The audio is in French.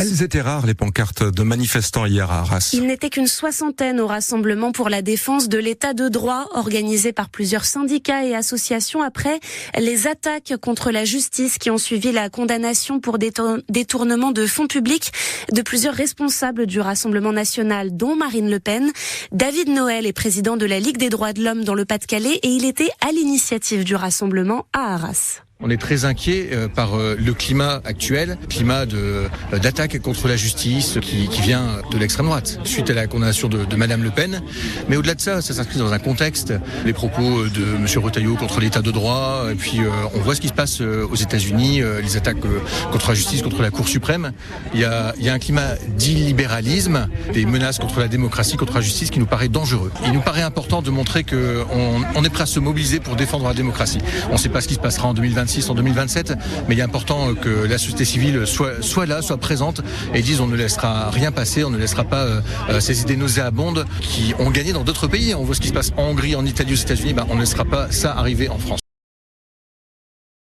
Elles étaient rares, les pancartes de manifestants hier à Arras. Il n'était qu'une soixantaine au rassemblement pour la défense de l'état de droit organisé par plusieurs syndicats et associations après les attaques contre la justice qui ont suivi la condamnation pour détournement de fonds publics de plusieurs responsables du Rassemblement national, dont Marine Le Pen. David Noël est président de la Ligue des droits de l'homme dans le Pas-de-Calais et il était à l'initiative du rassemblement à Arras. On est très inquiet par le climat actuel, climat d'attaque contre la justice qui vient de l'extrême droite, suite à la condamnation de Madame Le Pen. Mais au-delà de ça, ça s'inscrit dans un contexte, les propos de Monsieur Retailleau contre l'état de droit, et puis on voit ce qui se passe aux États-Unis, les attaques contre la justice, contre la Cour suprême. Il y a un climat d'illibéralisme, des menaces contre la démocratie, contre la justice qui nous paraît dangereux. Il nous paraît important de montrer qu'on est prêt à se mobiliser pour défendre la démocratie. On ne sait pas ce qui se passera en 2026, en 2027, mais il est important que la société civile soit là, soit présente et dise on ne laissera rien passer, on ne laissera pas ces idées nauséabondes qui ont gagné dans d'autres pays. On voit ce qui se passe en Hongrie, en Italie, aux États-Unis, on ne laissera pas ça arriver en France.